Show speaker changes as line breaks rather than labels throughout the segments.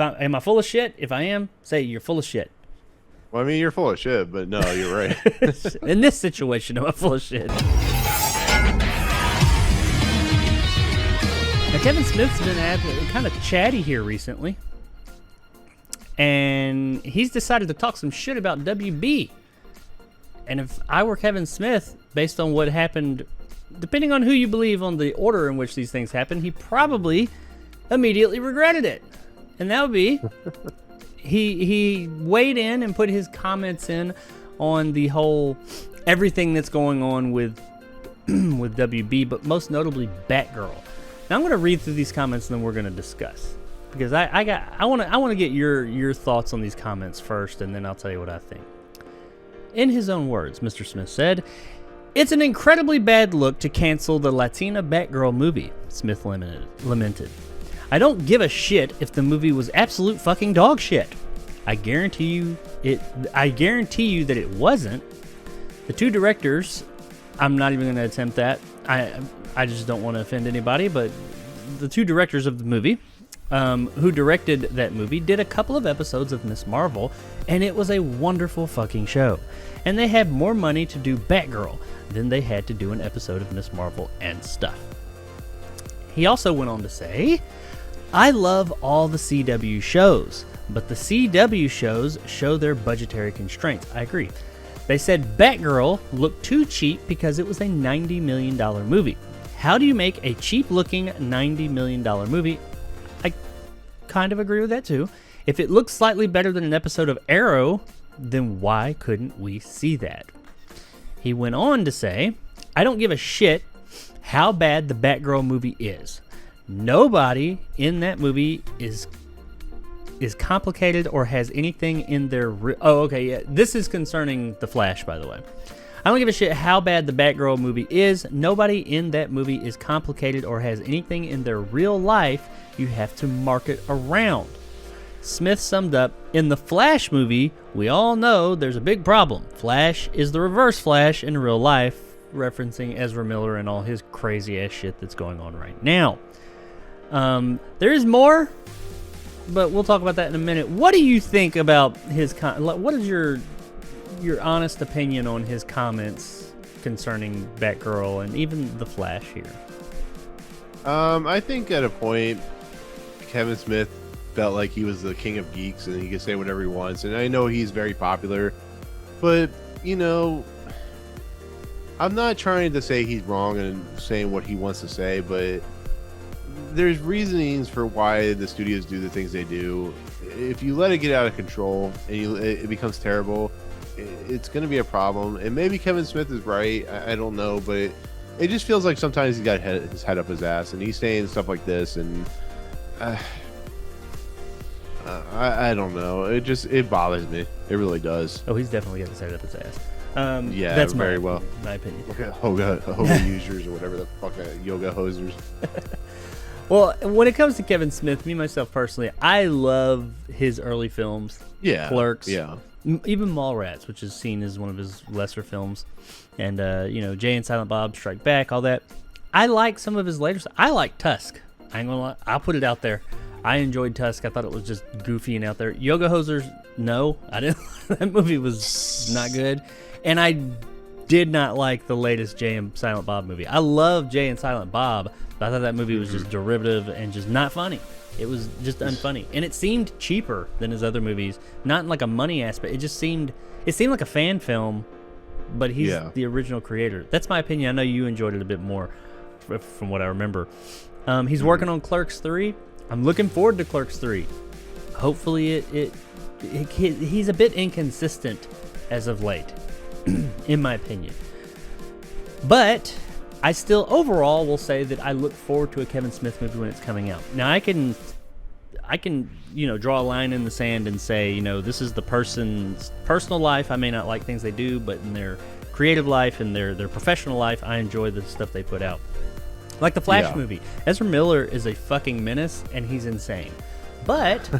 am I full of shit? If I am, say you're full of shit.
Well, I mean, you're full of shit, but no, you're right.
In this situation, am I full of shit? Now, Kevin Smith's been kind of chatty here recently, and he's decided to talk some shit about WB. And if I were Kevin Smith, based on what happened, depending on who you believe on the order in which these things happened, he probably immediately regretted it. And that would be, he weighed in and put his comments in on the whole, everything that's going on with WB, but most notably Batgirl. Now I'm going to read through these comments and then we're going to discuss, because I want to get your thoughts on these comments first, and then I'll tell you what I think. In his own words, Mr. Smith said, "It's an incredibly bad look to cancel the Latina Batgirl movie," Smith lamented. "I don't give a shit if the movie was absolute fucking dog shit. I guarantee you that it wasn't. The two directors, I'm not even going to attempt that. I just don't want to offend anybody, but the two directors of the movie, who directed that movie, did a couple of episodes of Ms. Marvel, and it was a wonderful fucking show. And they had more money to do Batgirl than they had to do an episode of Ms. Marvel and stuff." He also went on to say, "I love all the CW shows, but the CW shows show their budgetary constraints." I agree. They said Batgirl looked too cheap because it was a $90 million movie. How do you make a cheap-looking $90 million movie? I kind of agree with that too. If it looks slightly better than an episode of Arrow, then why couldn't we see that? He went on to say, "I don't give a shit how bad the Batgirl movie is. Nobody in that movie is complicated or has anything in their... This is concerning The Flash, by the way. "I don't give a shit how bad the Batgirl movie is. Nobody in that movie is complicated or has anything in their real life you have to market around." Smith summed up, "In the Flash movie, we all know there's a big problem. Flash is the reverse Flash in real life," referencing Ezra Miller and all his crazy ass shit that's going on right now. There is more, but we'll talk about that in a minute. What do you think about his what is your honest opinion on his comments concerning Batgirl and even the Flash here?
I think at a point, Kevin Smith felt like he was the king of geeks and he could say whatever he wants. And I know he's very popular, but I'm not trying to say he's wrong and saying what he wants to say, but there's reasonings for why the studios do the things they do. If you let it get out of control and it becomes terrible, it's going to be a problem. And maybe Kevin Smith is right. I don't know, but it just feels like sometimes he's got his head up his ass and he's saying stuff like this, and I don't know. It bothers me. It really does.
Oh, he's definitely got his head up his ass.
Yeah,
that's
very well.
My opinion.
Hoga users or whatever the fuck, yoga hosers.
Well, when it comes to Kevin Smith, me myself personally, I love his early films.
Yeah,
Clerks.
Yeah.
Even Mallrats, which is seen as one of his lesser films, and Jay and Silent Bob Strike Back, all that. I like some of his later stuff. I like Tusk. I ain't gonna lie. I'll put it out there. I enjoyed Tusk. I thought it was just goofy and out there. Yoga Hosers, no, I didn't. That movie was not good, and I did not like the latest Jay and Silent Bob movie. I love Jay and Silent Bob, but I thought that movie was just derivative and just not funny. It was just unfunny, and it seemed cheaper than his other movies. Not in like a money aspect. It seemed like a fan film, but he's the original creator. That's my opinion. I know you enjoyed it a bit more, from what I remember. He's working on Clerks 3. I'm looking forward to Clerks 3. Hopefully, he's a bit inconsistent as of late, in my opinion. But I still overall will say that I look forward to a Kevin Smith movie when it's coming out. Now I can draw a line in the sand and say, this is the person's personal life. I may not like things they do, but in their creative life and their professional life, I enjoy the stuff they put out. Like the Flash movie. Ezra Miller is a fucking menace and he's insane. But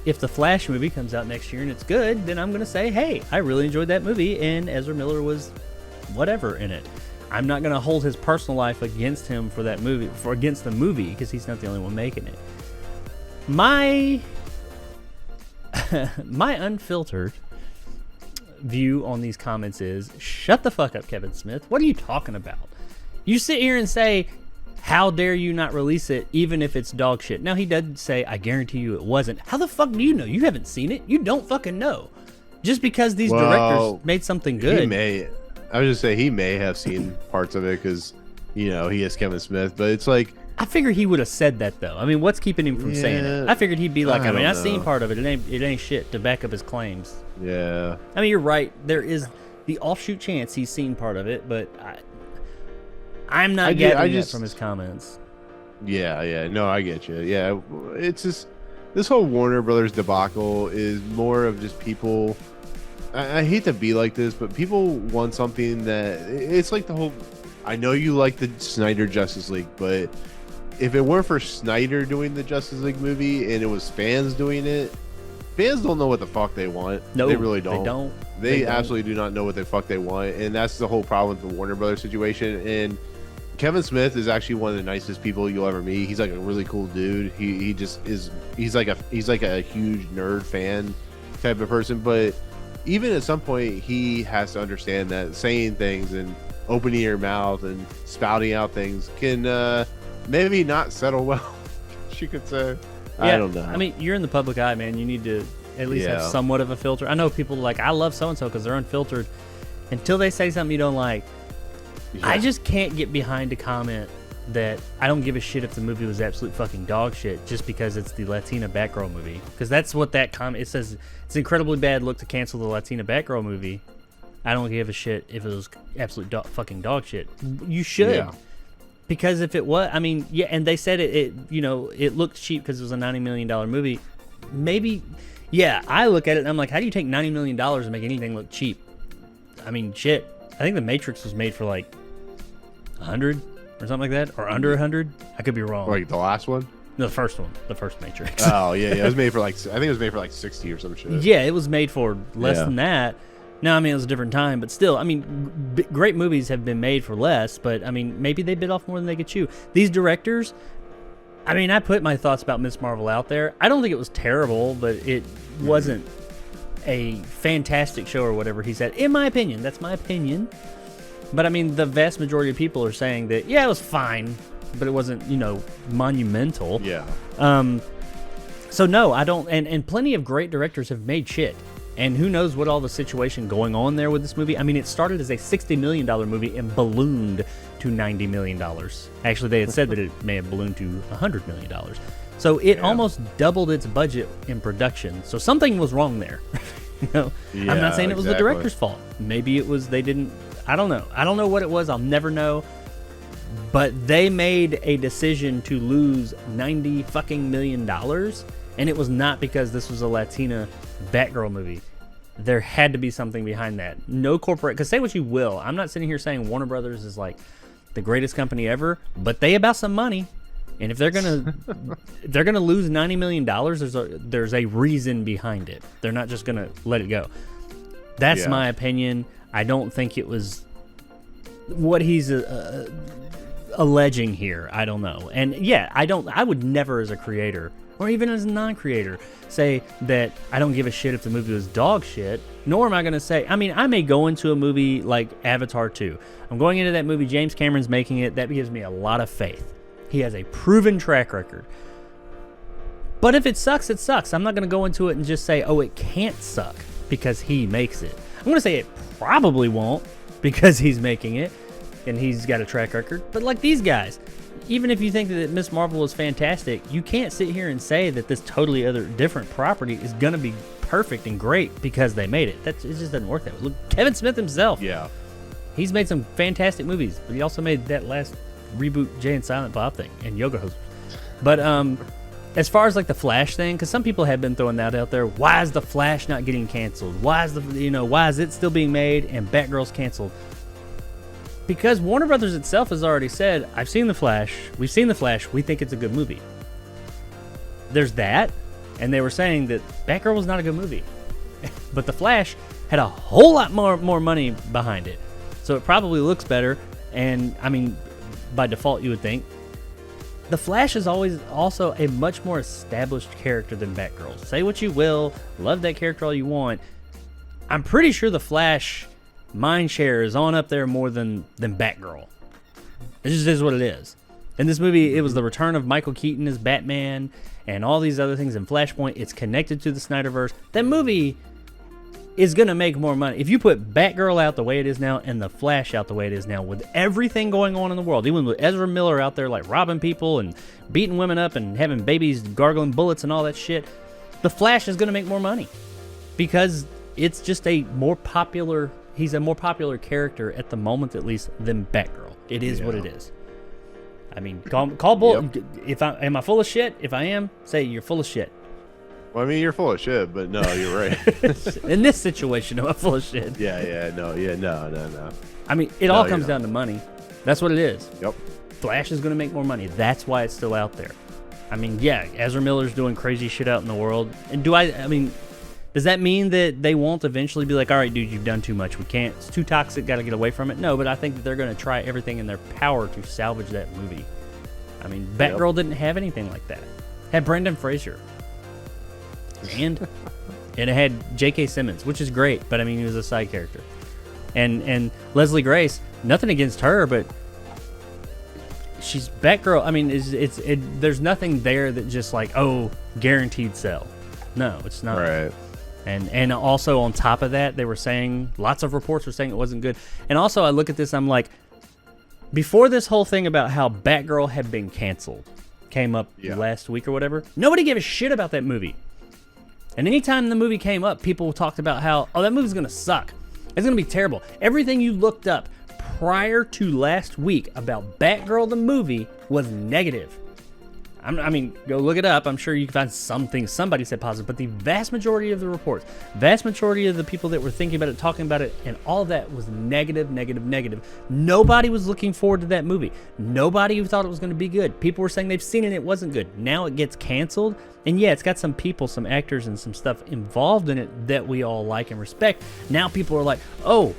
if the Flash movie comes out next year and it's good, then I'm going to say, hey, I really enjoyed that movie and Ezra Miller was whatever in it. I'm not going to hold his personal life against him against the movie, because he's not the only one making it. My my unfiltered view on these comments is, shut the fuck up, Kevin Smith. What are you talking about? You sit here and say, how dare you not release it even if it's dog shit. Now he does say, I guarantee you it wasn't. How the fuck do you know? You haven't seen it. You don't fucking know. Just because these directors made something good.
I was just say he may have seen parts of it because, you know, he is Kevin Smith, but it's like,
I figured he would have said that though. I mean, what's keeping him from saying it? I figured he'd be like, I've seen part of it. It ain't shit to back up his claims.
Yeah.
I mean, you're right. There is the offshoot chance he's seen part of it, but I'm not getting that from his comments.
Yeah. No, I get you. Yeah. It's just, this whole Warner Brothers debacle is more of just people. I hate to be like this, but people want something that, it's like the whole, I know you like the Snyder Justice League, but if it weren't for Snyder doing the Justice League movie and it was fans doing it, fans don't know what the fuck they want. No, they really don't. They absolutely do not know what the fuck they want, and that's the whole problem with the Warner Brothers situation. And Kevin Smith is actually one of the nicest people you'll ever meet. He's like a really cool dude. He just is. He's like a huge nerd fan type of person. But even at some point, he has to understand that saying things and opening your mouth and spouting out things can maybe not settle well. You could say.
Yeah,
I don't know.
I mean, you're in the public eye, man. You need to at least have somewhat of a filter. I know people like, I love so-and-so because they're unfiltered. Until they say something you don't like, I just can't get behind a comment that I don't give a shit if the movie was absolute fucking dog shit just because it's the Latina Batgirl movie. Because that's what that comment, it says, it's an incredibly bad look to cancel the Latina Batgirl movie. I don't give a shit if it was absolute fucking dog shit. You should. Yeah. Because if it was, I mean, yeah, and they said it looked cheap because it was a $90 million movie. Maybe, yeah, I look at it and I'm like, how do you take $90 million and make anything look cheap? I mean, shit. I think The Matrix was made for like 100 or something like that, or under 100. I could be wrong.
Like the last one?
No, the first one, the first Matrix.
Oh yeah, it was made for like, I think it was made for like 60 or some shit.
Yeah, it was made for less than that. Now, I mean, it was a different time, but still, I mean, great movies have been made for less, but I mean, maybe they bit off more than they could chew. These directors, I mean, I put my thoughts about Ms. Marvel out there. I don't think it was terrible, but it wasn't a fantastic show or whatever he said. In my opinion, that's my opinion. But I mean, the vast majority of people are saying that, yeah, it was fine, but it wasn't, monumental.
Yeah.
So no, I don't, and plenty of great directors have made shit. And who knows what all the situation going on there with this movie. I mean, it started as a $60 million movie and ballooned to $90 million. Actually, they had said that it may have ballooned to $100 million. So it almost doubled its budget in production. So something was wrong there. I'm not saying it was the director's fault. Maybe it was, they didn't, I don't know. I don't know what it was. I'll never know. But they made a decision to lose $90 fucking million. And it was not because this was a Latina Batgirl movie. There had to be something behind that. No corporate, because say what you will, I'm not sitting here saying Warner Brothers is like the greatest company ever, but they about some money, and if they're gonna lose $90 million, there's a reason behind it. They're not just gonna let it go. That's my opinion. I don't think it was what he's alleging here. I don't know, and I would never, as a creator or even as a non-creator, say that I don't give a shit if the movie was dog shit, nor am I going to say, I mean, I may go into a movie like Avatar 2. I'm going into that movie, James Cameron's making it, that gives me a lot of faith. He has a proven track record. But if it sucks, it sucks. I'm not going to go into it and just say, oh, it can't suck because he makes it. I'm going to say it probably won't because he's making it and he's got a track record. But like these guys, even if you think that Ms. Marvel is fantastic, you can't sit here and say that this totally different property is going to be perfect and great because they made it. It just doesn't work that way. Look, Kevin Smith himself.
Yeah.
He's made some fantastic movies, but he also made that last reboot Jay and Silent Bob thing and Yoga Hosers. But as far as like the Flash thing, because some people have been throwing that out there, why is the Flash not getting canceled? Why is it still being made and Batgirl's canceled? Because Warner Brothers itself has already said, I've seen The Flash, we've seen The Flash, we think it's a good movie. There's that, and they were saying that Batgirl was not a good movie. But The Flash had a whole lot more money behind it. So it probably looks better, and I mean, by default you would think. The Flash is always also a much more established character than Batgirl. Say what you will, love that character all you want. I'm pretty sure the Flash mind share is on up there more than Batgirl. It just is what it is. In this movie, it was the return of Michael Keaton as Batman and all these other things in Flashpoint. It's connected to the Snyderverse. That movie is going to make more money. If you put Batgirl out the way it is now and the Flash out the way it is now, with everything going on in the world, even with Ezra Miller out there like robbing people and beating women up and having babies gargling bullets and all that shit, the Flash is going to make more money because it's just a more popular, he's a more popular character at the moment at least than Batgirl. It is what it is. I mean, call bull. Yep. Am I full of shit? If I am, say you're full of shit.
Well, I mean, you're full of shit, but no, you're right.
In this situation, am I full of shit?
No.
I mean, it all comes down to money. That's what it is.
Yep.
Flash is going to make more money. That's why it's still out there. I mean, yeah, Ezra Miller's doing crazy shit out in the world. And I mean, does that mean that they won't eventually be like, all right, dude, you've done too much. We can't. It's too toxic. Got to get away from it. No, but I think that they're going to try everything in their power to salvage that movie. I mean, Batgirl didn't have anything like that. It had Brendan Fraser. And it had J.K. Simmons, which is great, but I mean, he was a side character. And Leslie Grace, nothing against her, but she's Batgirl. I mean, there's nothing there that just like, oh, guaranteed sell. No, it's not.
Right.
And also on top of that, they were saying, lots of reports were saying it wasn't good. And also I look at this, I'm like, before this whole thing about how Batgirl had been canceled came up last week or whatever, nobody gave a shit about that movie. And anytime the movie came up, people talked about how, oh, that movie's going to suck. It's going to be terrible. Everything you looked up prior to last week about Batgirl the movie was negative. I mean, go look it up. I'm sure you can find something. Somebody said positive. But the vast majority of the reports, vast majority of the people that were thinking about it, talking about it, and all of that was negative. Nobody was looking forward to that movie. Nobody thought it was going to be good. People were saying they've seen it and it wasn't good. Now it gets canceled. And yeah, it's got some people, some actors, and some stuff involved in it that we all like and respect. Now people are like, oh,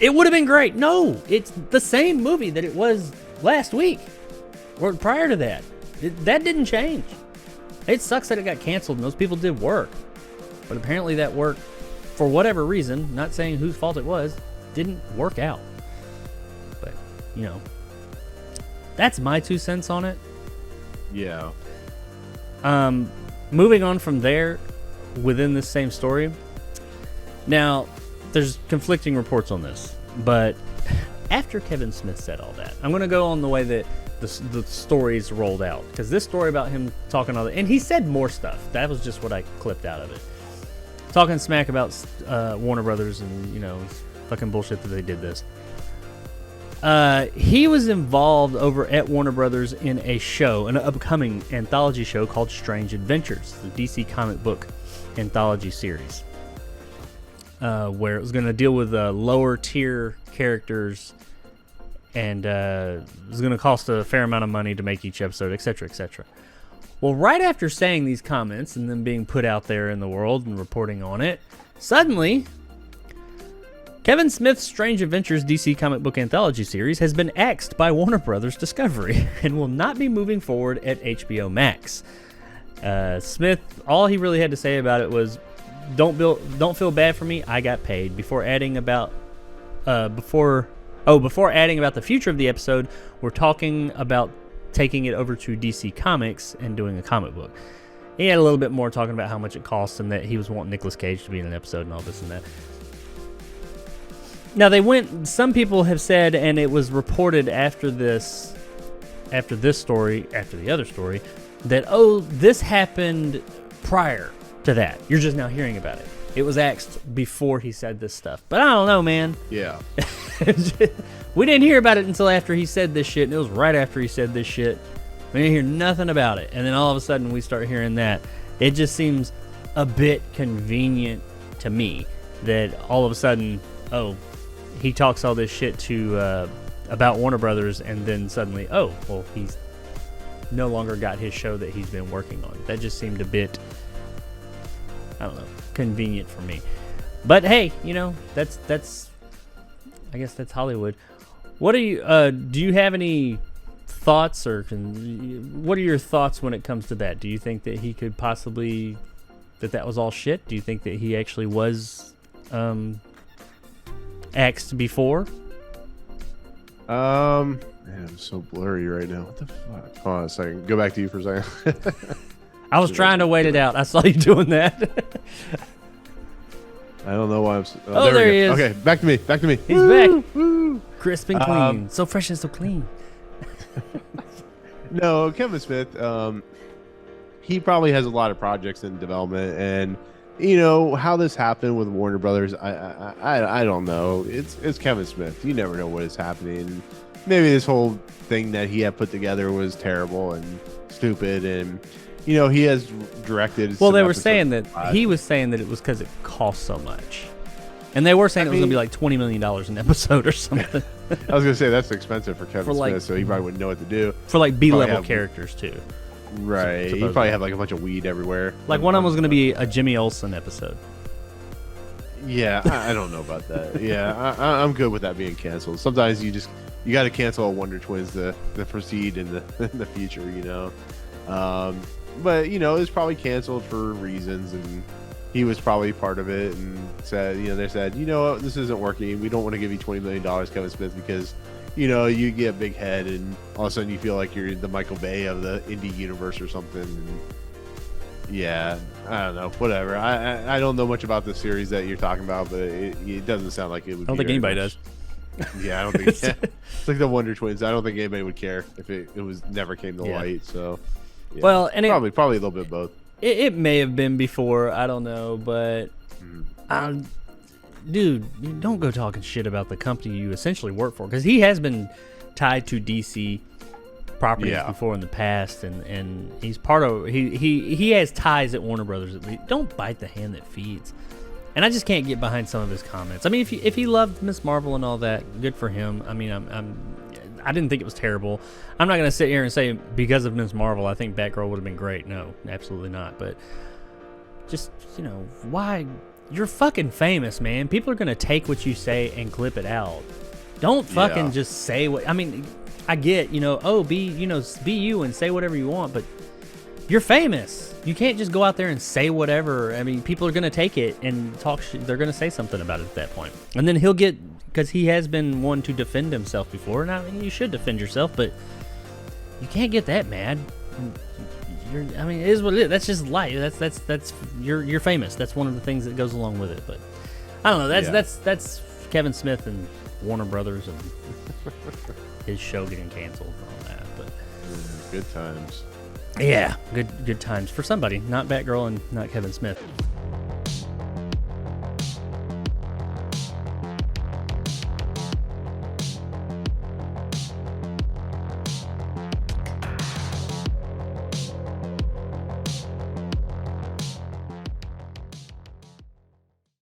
it would have been great. No, it's the same movie that it was last week or prior to that. That didn't change. It sucks that it got canceled and those people did work. But apparently that work, for whatever reason, not saying whose fault it was, didn't work out. But, you know, that's my 2 cents on it.
Yeah.
Moving on from there, within this same story. Now, there's conflicting reports on this. But after Kevin Smith said all that, I'm going to go on the way that the stories rolled out, because this story about him talking all that, and he said more stuff. That was just what I clipped out of it, talking smack about Warner Brothers and, you know, fucking bullshit that they did this. He was involved over at Warner Brothers in a show, an upcoming anthology show called Strange Adventures, the DC comic book anthology series, where it was going to deal with lower tier characters. And it was going to cost a fair amount of money to make each episode, etc., etc. Well, right after saying these comments and then being put out there in the world and reporting on it, suddenly, Kevin Smith's Strange Adventures DC comic book anthology series has been axed by Warner Brothers Discovery and will not be moving forward at HBO Max. Smith, all he really had to say about it was, "Don't feel bad for me. I got paid." Before adding about the future of the episode, we're talking about taking it over to DC Comics and doing a comic book. He had a little bit more talking about how much it costs and that he was wanting Nicolas Cage to be in an episode and all this and that. Now some people have said, and it was reported after this story, after the other story, that, oh, this happened prior to that. You're just now hearing about it. It was axed before he said this stuff. But I don't know, man.
Yeah.
We didn't hear about it until after he said this shit, and it was right after he said this shit. We didn't hear nothing about it. And then all of a sudden we start hearing that. It just seems a bit convenient to me that all of a sudden, oh, he talks all this shit to about Warner Brothers, and then suddenly, oh, well, he's no longer got his show that he's been working on. That just seemed a bit, I don't know, convenient for me. But hey, you know, that's I guess that's Hollywood. What do you have any thoughts, or what are your thoughts when it comes to that? Do you think that he could possibly that was all shit? Do you think that he actually was axed before?
Man, I'm so blurry right now. What the fuck? Hold on a second. Go back to you for a second.
I was trying to wait it out. I saw you doing that.
I don't know why I'm.
Oh, there he is.
Okay, back to me. Back to me.
He's back. Crisp and clean. So fresh and so clean.
No, Kevin Smith. He probably has a lot of projects in development, and you know how this happened with Warner Brothers. I don't know. It's Kevin Smith. You never know what is happening. Maybe this whole thing that he had put together was terrible and stupid, and you know he has directed.
Well, they were saying that he was saying that it was because it cost so much, and they were saying it was going to be like $20 million an episode or something.
I was going to say that's expensive for Kevin
For
Smith, so he probably wouldn't know what to do.
For like B-level characters too.
Right. He probably have like a bunch of weed everywhere.
Like one of them was going to be a Jimmy Olsen episode.
Yeah, I don't know about that. Yeah, I'm good with that being canceled. Sometimes you got to cancel a Wonder Twins to proceed in the future, you know. But you know, it's probably canceled for reasons, and he was probably part of it. And said, you know, they said, you know what, this isn't working. We don't want to give you $20 million, Kevin Smith, because you know you get a big head, and all of a sudden you feel like you're the Michael Bay of the indie universe or something. And yeah, I don't know. Whatever. I don't know much about the series that you're talking about, but it doesn't sound like it would.
I don't think anybody does.
Yeah, I don't think. Yeah. It's like the Wonder Twins. I don't think anybody would care if it was never came to light. So, yeah.
Well, and
probably a little bit of both.
It may have been before. I don't know, but dude, you don't go talking shit about the company you essentially work for, because he has been tied to DC properties before in the past, and he's part of he has ties at Warner Brothers. At least. Don't bite the hand that feeds. And I just can't get behind some of his comments. I mean, if he loved Miss Marvel and all that, good for him. I mean, I didn't think it was terrible. I'm not gonna sit here and say because of Miss Marvel I think Batgirl would have been great. No, absolutely not. But just, you know, why? You're fucking famous, man. People are gonna take what you say and clip it out. Don't fucking just say what. I mean, I get, you know, be you and say whatever you want, but you're famous. You can't just go out there and say whatever. I mean, people are going to take it and talk shit. They're going to say something about it at that point. And then he'll get, because he has been one to defend himself before. And I mean, you should defend yourself, but you can't get that mad. I mean, it is what it is. That's just life. That's you're famous. That's one of the things that goes along with it. But I don't know. That's Kevin Smith and Warner Brothers and his show getting canceled and all that. But
good times.
Yeah, good times for somebody, not Batgirl and not Kevin Smith.